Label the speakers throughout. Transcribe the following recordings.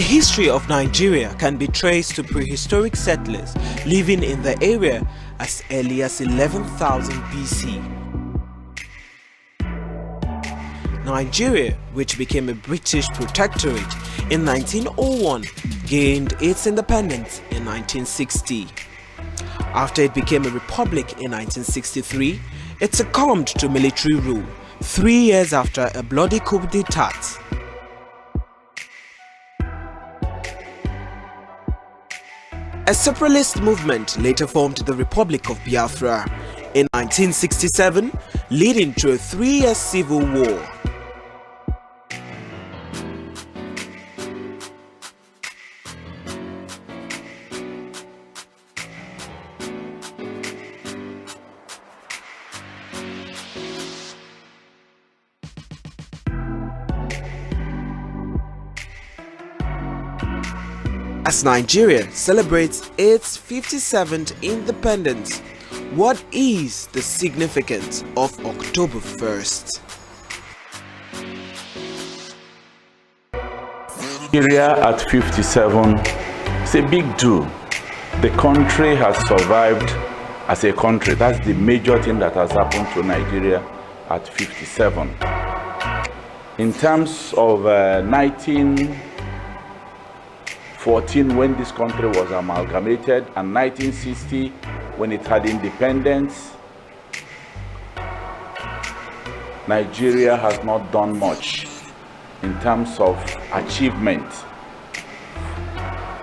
Speaker 1: The history of Nigeria can be traced to prehistoric settlers living in the area as early as 11,000 BC. Nigeria, which became a British protectorate in 1901, gained its independence in 1960. After it became a republic in 1963, it succumbed to military rule 3 years after a bloody coup d'etat. A separatist movement later formed the Republic of Biafra in 1967, leading to a 3-year civil war. As Nigeria celebrates its 57th independence, what is the significance of October 1st?
Speaker 2: Nigeria at 57 is a big deal. The country has survived as a country. That's the major thing that has happened to Nigeria at 57. In terms of 1914, when this country was amalgamated, and 1960, when it had independence, Nigeria has not done much in terms of achievement,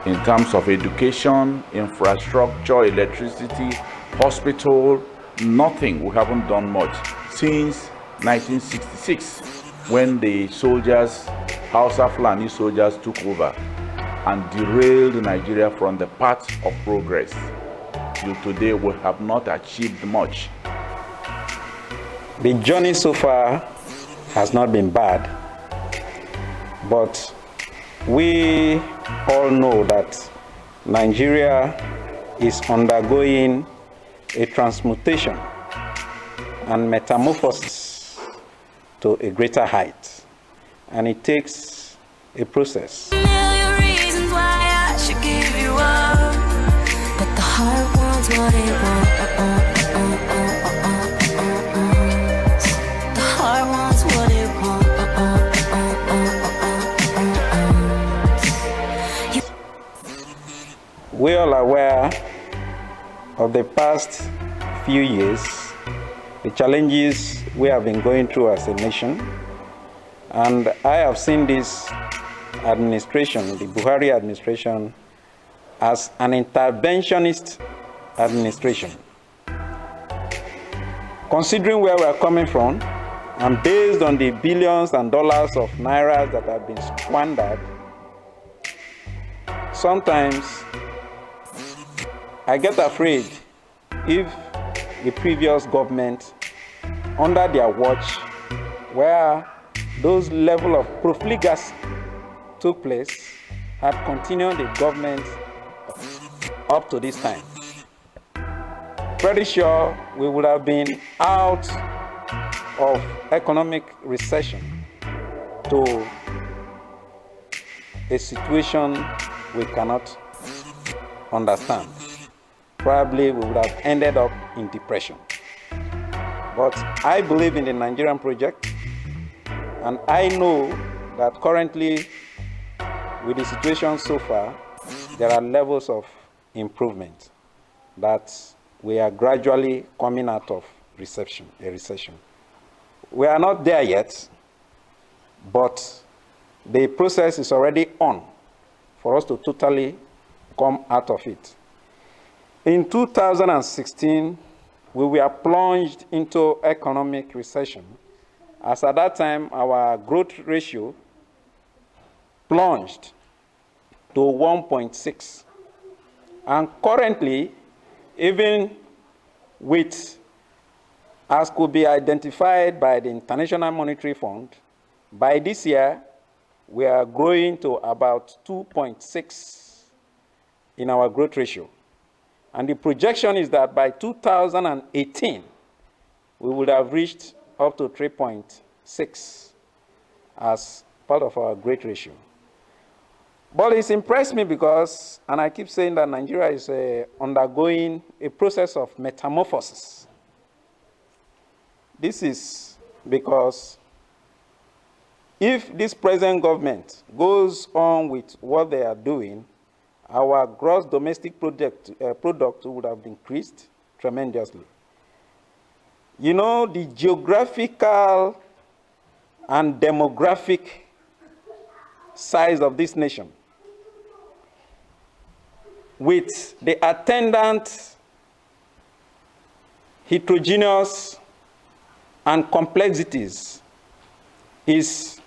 Speaker 2: in terms of education, infrastructure, electricity, hospital, nothing. We haven't done much since 1966, when the soldiers, Hausa Fulani soldiers, took over and derailed Nigeria from the path of progress. Till today, we have not achieved much.
Speaker 3: The journey so far has not been bad, but we all know that Nigeria is undergoing a transmutation and metamorphosis to a greater height, and it takes a process.
Speaker 4: What it wants. The heart wants what it wants.
Speaker 3: We are aware of the past few years, the challenges we have been going through as a nation, and I have seen this administration, the Buhari administration, as an interventionist administration. Considering where we are coming from, and based on the billions and dollars of naira that have been squandered, sometimes I get afraid if the previous government, under their watch, where those level of profligacy took place, had continued the government up to this time. Pretty sure we would have been out of economic recession to a situation we cannot understand. Probably we would have ended up in depression. But I believe in the Nigerian project, and I know that currently, with the situation so far, there are levels of improvement that we are gradually coming out of a recession. We are not there yet, but the process is already on for us to totally come out of it. In 2016, we were plunged into economic recession, as at that time our growth ratio plunged to 1.6. And currently, even with, as could be identified by the International Monetary Fund, by this year, we are growing to about 2.6 in our growth ratio. And the projection is that by 2018, we would have reached up to 3.6 as part of our growth ratio. But it's impressed me because, and I keep saying that Nigeria is undergoing a process of metamorphosis. This is because if this present government goes on with what they are doing, our gross domestic product would have increased tremendously. You know, the geographical and demographic size of this nation, with the attendant heterogeneous and complexities, is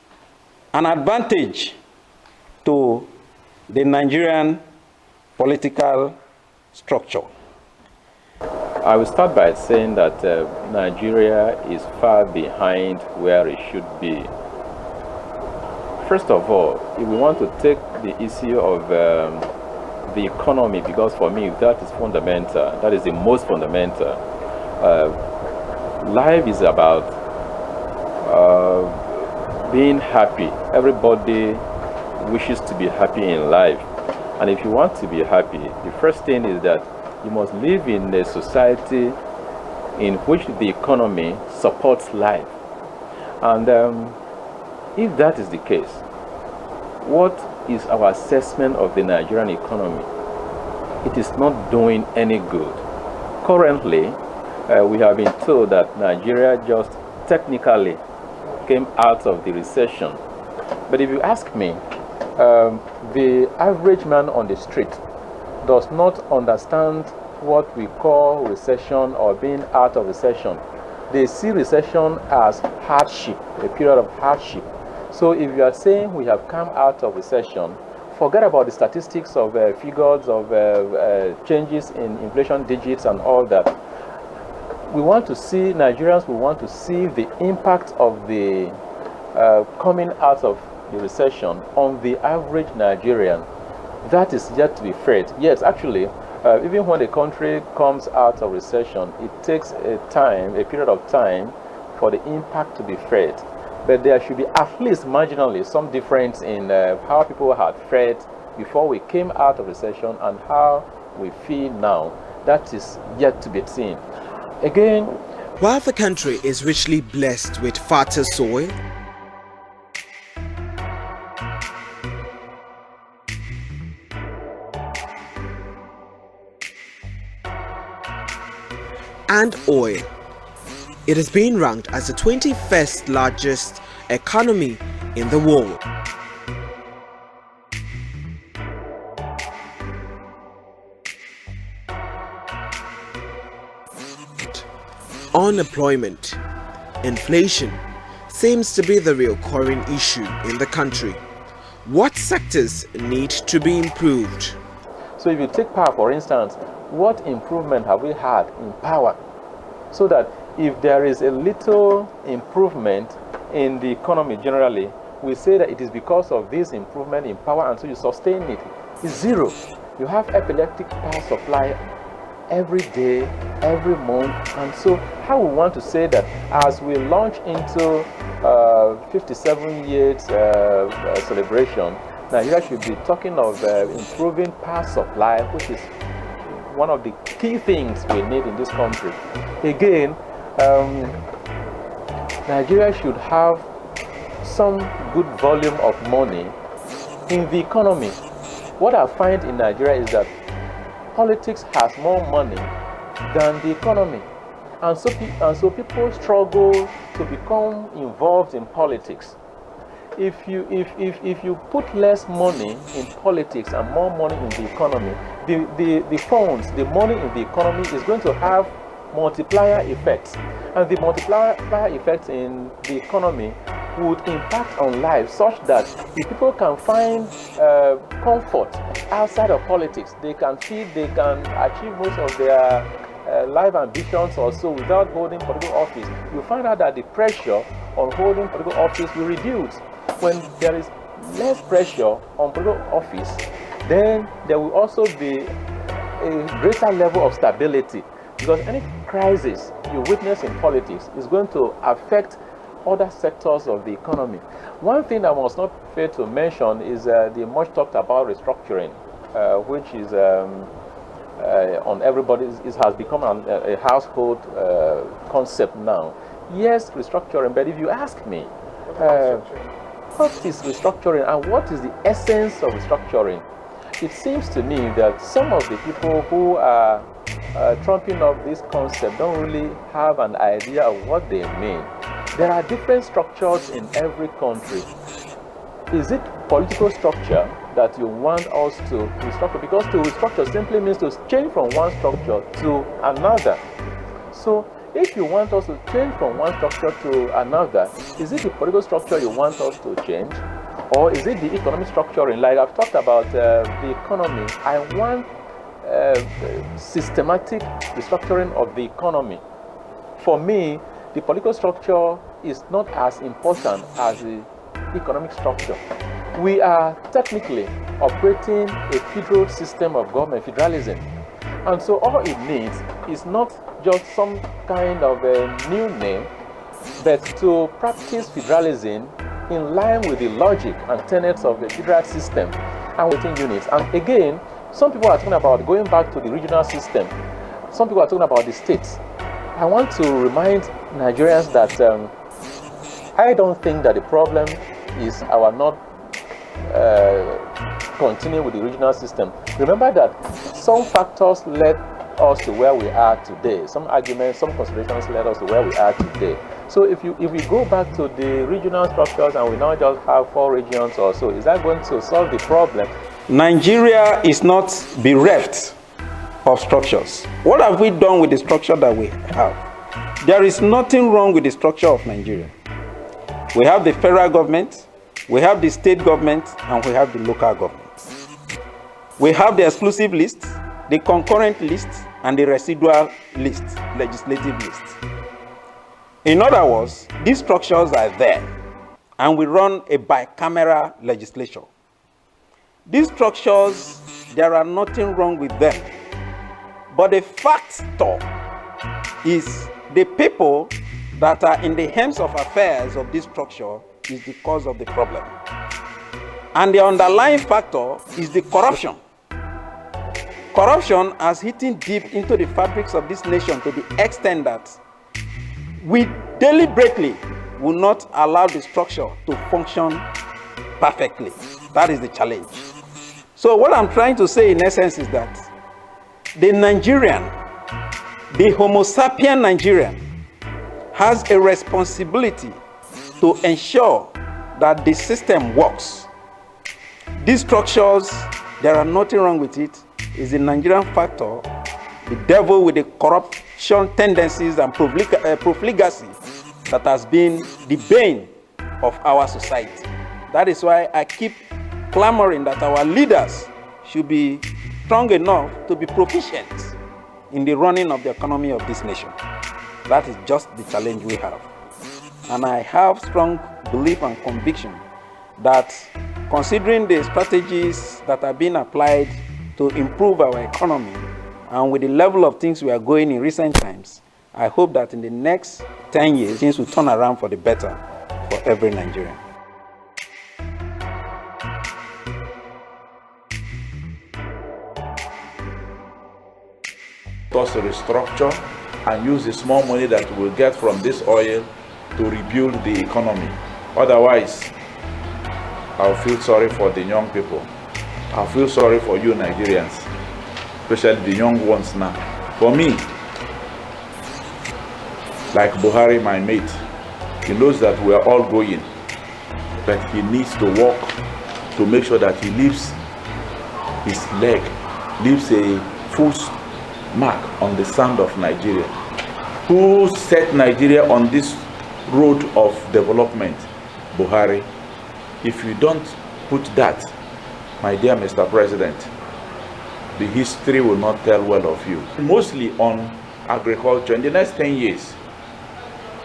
Speaker 3: an advantage to the Nigerian political structure.
Speaker 5: I will start by saying that Nigeria is far behind where it should be. First of all, if we want to take the issue of the economy, because for me that is fundamental, that is the most fundamental. Life is about being happy. Everybody wishes to be happy in life. And if you want to be happy, the first thing is that you must live in a society in which the economy supports life. And if that is the case, what is our assessment of the Nigerian economy? It is not doing any good. Currently, we have been told that Nigeria just technically came out of the recession. But if you ask me, the average man on the street does not understand what we call recession or being out of recession. They see recession as hardship, a period of hardship. So if you are saying we have come out of recession, forget about the statistics of figures of changes in inflation digits and all that. We want to see, Nigerians, we want to see the impact of the coming out of the recession on the average Nigerian. That is yet to be felt. Yes, actually, even when the country comes out of recession, it takes a period of time for the impact to be felt. But there should be at least marginally some difference in how people had felt before we came out of recession and how we feel now. That is yet to be seen. Again,
Speaker 1: while the country is richly blessed with fertile soil, and oil, it is being ranked as the 21st largest economy in the world. Unemployment, inflation seems to be the recurring issue in the country. What sectors need to be improved?
Speaker 5: So if you take power, for instance, what improvement have we had in power? So that if there is a little improvement in the economy generally, we say that it is because of this improvement in power, and so you sustain it. It's zero. You have epileptic power supply every day, every month, and so how we want to say that as we launch into 57 years celebration, Nigeria should be talking of improving power supply, which is one of the key things we need in this country. Again, Nigeria should have some good volume of money in the economy. What I find in Nigeria is that politics has more money than the economy, and so people struggle to become involved in politics. If you put less money in politics and more money in the economy, the funds, the money in the economy is going to have multiplier effects, and the multiplier effects in the economy would impact on life such that if people can find comfort outside of politics, they can feel they can achieve most of their life ambitions also without holding political office. You find out that the pressure on holding political office will reduce. When there is less pressure on political office, then there will also be a greater level of stability, because any crisis you witness in politics is going to affect other sectors of the economy. One thing I must not fail to mention is the much talked about restructuring, which is on everybody's, it has become a household concept now. Yes, restructuring, but if you ask me, what is restructuring and what is the essence of restructuring? It seems to me that some of the people who are trumping up this concept don't really have an idea of what they mean. There are different structures in every country. Is it political structure that you want us to restructure? Because to restructure simply means to change from one structure to another. So if you want us to change from one structure to another, is it the political structure you want us to change? Or is it the economic structuring? Like I've talked about the economy, I want systematic restructuring of the economy. For me, the political structure is not as important as the economic structure. We are technically operating a federal system of government, federalism. And so all it needs is not just some kind of a new name, but to practice federalism in line with the logic and tenets of the federal system and within units. And again, some people are talking about going back to the regional system. Some people are talking about the states. I want to remind Nigerians that I don't think that the problem is our not continue with the regional system. Remember that some factors led us to where we are today. Some arguments, some considerations led us to where we are today. So if we go back to the regional structures and we now just have 4 regions or so, is that going to solve the problem?
Speaker 3: Nigeria is not bereft of structures. What have we done with the structure that we have? There is nothing wrong with the structure of Nigeria. We have the federal government, we have the state government, and we have the local government. We have the exclusive list, the concurrent list, and the residual list, legislative list. In other words, these structures are there, and we run a bicameral legislature. These structures, there are nothing wrong with them. But the factor is the people that are in the helms of affairs of this structure is the cause of the problem. And the underlying factor is the corruption. Corruption has hidden deep into the fabrics of this nation to the extent that we deliberately will not allow the structure to function perfectly. That is the challenge. So what I'm trying to say in essence is that the Nigerian, the Homo sapien Nigerian, has a responsibility to ensure that the system works. These structures, there are nothing wrong with it. It's the Nigerian factor, the devil with the corruption tendencies and profligacy that has been the bane of our society. That is why I keep clamoring that our leaders should be strong enough to be proficient in the running of the economy of this nation. That is just the challenge we have. And I have strong belief and conviction that considering the strategies that are being applied to improve our economy and with the level of things we are going in recent times, I hope that in the next 10 years, things will turn around for the better for every Nigerian.
Speaker 2: Us to restructure and use the small money that we'll get from this oil to rebuild the economy. Otherwise, I'll feel sorry for the young people. I'll feel sorry for you Nigerians, especially the young ones now. For me, like Buhari, my mate, he knows that we are all going, but he needs to work to make sure that he leaves his leg, leaves a full mark on the sand of Nigeria. Who set Nigeria on this road of development? Buhari. If you don't put that, my dear Mr. President, the history will not tell well of you. Mostly on agriculture in the next 10 years.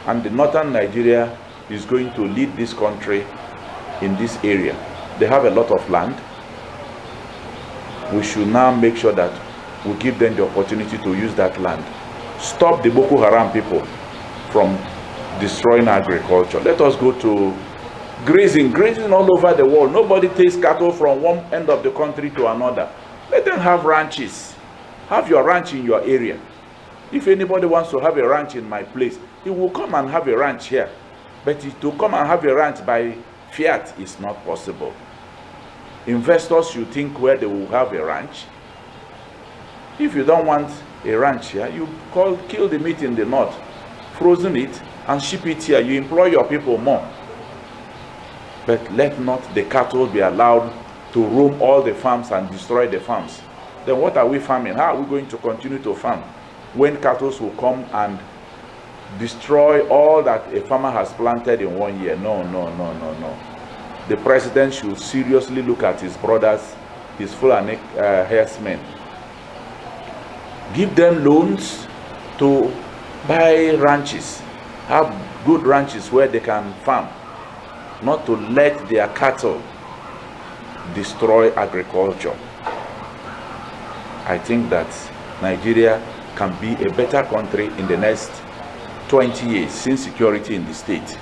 Speaker 2: And the northern Nigeria is going to lead this country in this area. They have a lot of land. We should now make sure that we give them the opportunity to use that land. Stop the Boko Haram people from destroying agriculture. Let us go to grazing all over the world. Nobody takes cattle from one end of the country to another. Let them have ranches. Have your ranch in your area. If anybody wants to have a ranch in my place, he will come and have a ranch here. But to come and have a ranch by fiat is not possible. Investors should think where they will have a ranch. If you don't want a ranch here, you kill the meat in the north, frozen it, and ship it here. You employ your people more. But let not the cattle be allowed to roam all the farms and destroy the farms. Then what are we farming? How are we going to continue to farm when cattle will come and destroy all that a farmer has planted in 1 year? No. The president should seriously look at his brothers, his Fulani herdsmen. Give them loans to buy ranches, have good ranches where they can farm, not to let their cattle destroy agriculture. I think that Nigeria can be a better country in the next 20 years since security in the state.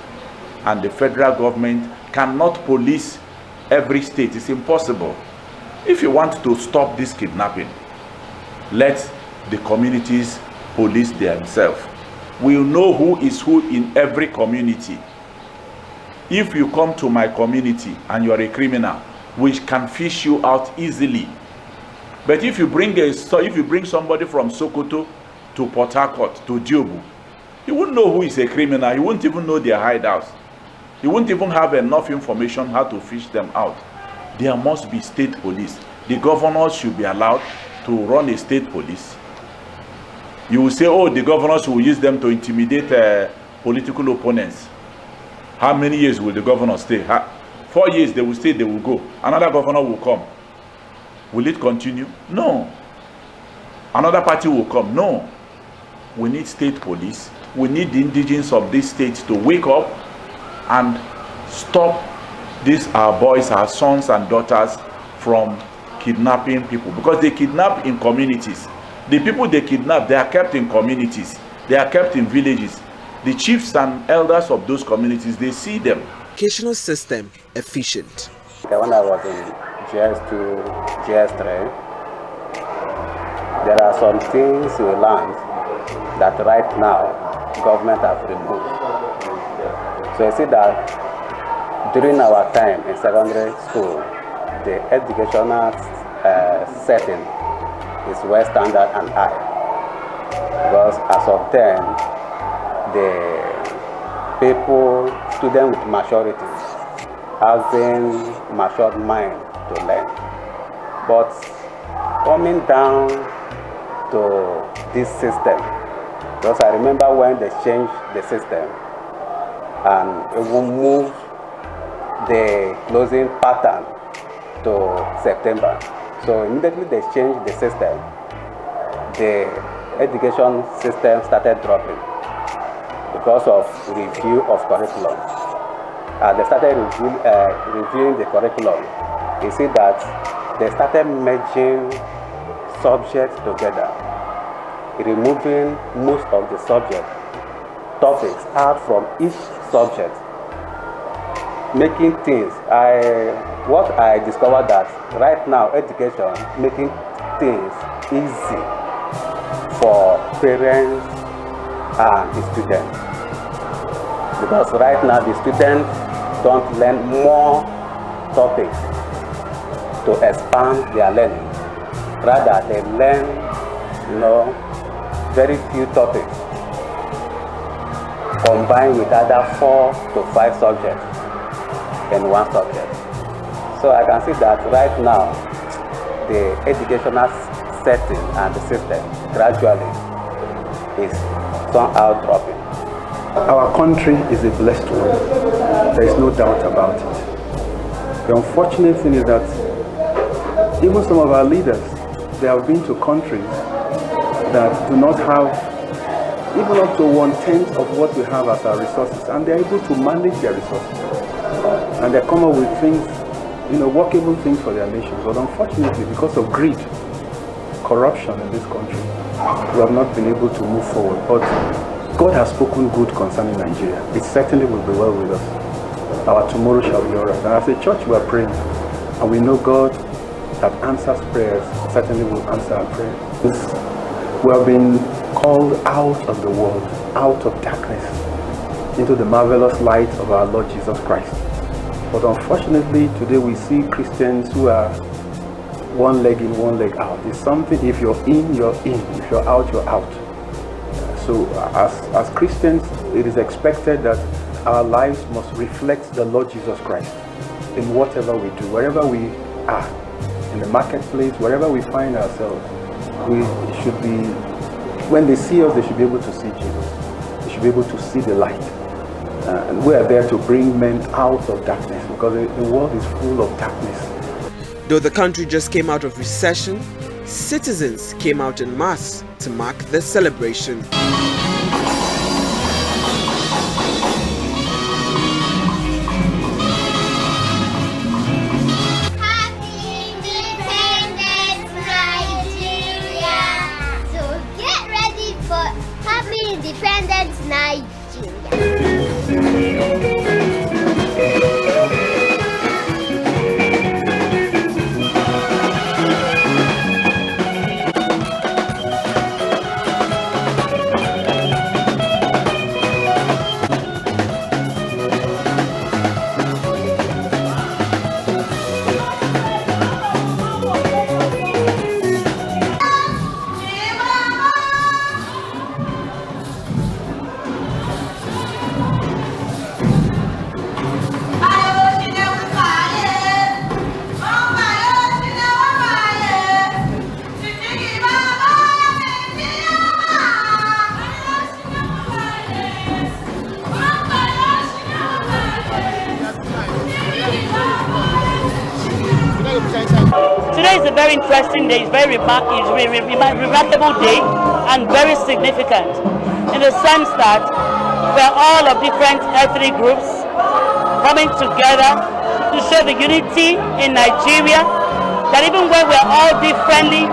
Speaker 2: And the federal government cannot police every state. It's impossible. If you want to stop this kidnapping, let the communities police themselves. We'll know who is who in every community. If you come to my community and you are a criminal, we can fish you out easily. But if you bring somebody from Sokoto to Port Harcourt to Diobu, you wouldn't know who is a criminal. You wouldn't even know their hideouts. You wouldn't even have enough information how to fish them out. There must be state police. The governors should be allowed to run a state police. You will say, oh, the governors will use them to intimidate political opponents. How many years will the governor stay? 4 years they will stay, they will go. Another governor will come. Will it continue? No. Another party will come. No. We need state police. We need the indigenes of this state to wake up and stop these our boys, our sons and daughters from kidnapping people, because they kidnap in communities. The people they kidnap, they are kept in communities. They are kept in villages. The chiefs and elders of those communities, they see them.
Speaker 1: Educational system efficient.
Speaker 3: When I was in GS2, GS3, there are some things we learned that right now government have removed. So you see that during our time in secondary school, the educational setting is well standard and high. Because as of then, the people, students with maturity, having matured mind to learn. But coming down to this system, because I remember when they changed the system and even moved the closing pattern to September. So immediately they changed the system, the education system started dropping because of review of curriculum. And they started reviewing the curriculum. You see that they started merging subjects together, removing most of the subject topics out from each subject, making things. What I discovered that right now education making things easy for parents and the students, because right now the students don't learn more topics to expand their learning. Rather they learn, very few topics combined with other 4 to 5 subjects in one subject. So I can see that right now the educational setting and the system gradually is somehow dropping.
Speaker 6: Our country is a blessed one. There is no doubt about it. The unfortunate thing is that even some of our leaders, they have been to countries that do not have even up to 1/10 of what we have as our resources, and they're able to manage their resources. And they come up with things, workable things for their nations. But unfortunately, because of greed, corruption in this country, we have not been able to move forward. But God has spoken good concerning Nigeria. It certainly will be well with us. Our tomorrow shall be all right. And as a church, we are praying. And we know God that answers prayers certainly will answer our prayers. We have been called out of the world, out of darkness, into the marvelous light of our Lord Jesus Christ. But unfortunately, today we see Christians who are one leg in, one leg out. It's something, if you're in, you're in. If you're out, you're out. So as Christians, it is expected that our lives must reflect the Lord Jesus Christ in whatever we do, wherever we are, in the marketplace, wherever we find ourselves. We should be, when they see us, they should be able to see Jesus. They should be able to see the light. And we are there to bring men out of darkness, because the world is full of darkness.
Speaker 1: Though the country just came out of recession, citizens came out en masse to mark the celebration.
Speaker 7: Happy Independence, Nigeria! So get ready for Happy Independence, Nigeria!
Speaker 8: Today is a very interesting day. It's very remarkable day and very significant in the sense that we're all of different ethnic groups coming together to show the unity in Nigeria, that even when we're all differently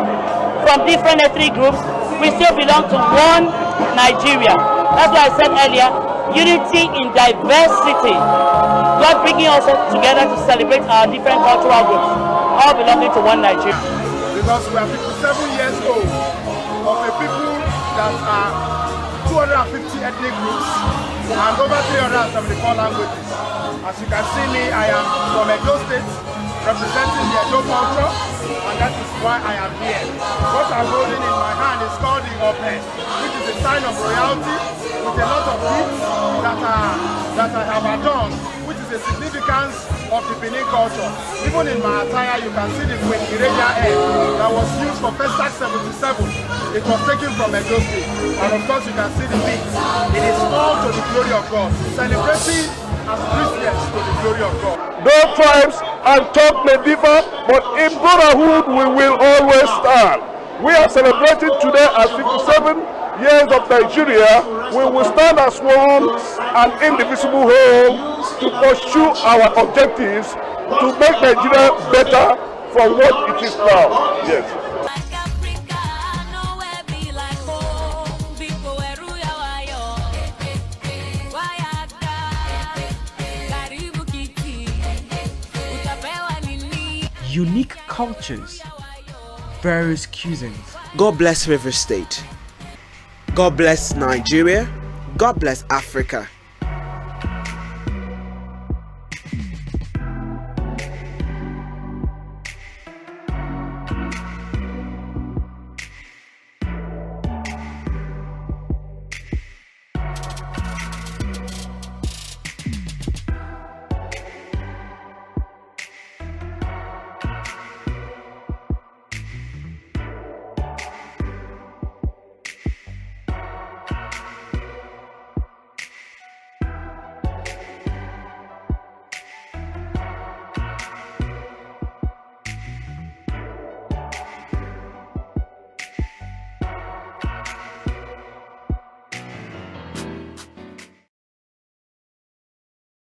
Speaker 8: from different ethnic groups, we still belong to one Nigeria. That's why I said earlier, unity in diversity. God bringing us together to celebrate our different cultural groups, all belonging to one Nigeria.
Speaker 9: Because we are 57 years old of a people that are 250 ethnic groups and over 374 languages. As you can see me, I am from Edo State, representing the Edo culture, and that is why I am here. What I'm holding in my hand is called the Ope, which is a sign of royalty with a lot of beads that I have adorned, which is a significance of the Benin culture. Even in my attire, you can see the Queen Ireja hair that was used for Festac 77. It was taken from Edo State. And of course, you can see the beads. It is all to the glory of God. Celebrating as Christians to the glory of God.
Speaker 10: Though tribes and tongue may differ, but in brotherhood we will always stand. We are celebrating today as 57 years of Nigeria. We will stand as one and indivisible whole to pursue our objectives to make Nigeria better from what it is now. Yes.
Speaker 1: Unique cultures, various cuisines. God bless River State. God bless Nigeria. God bless Africa.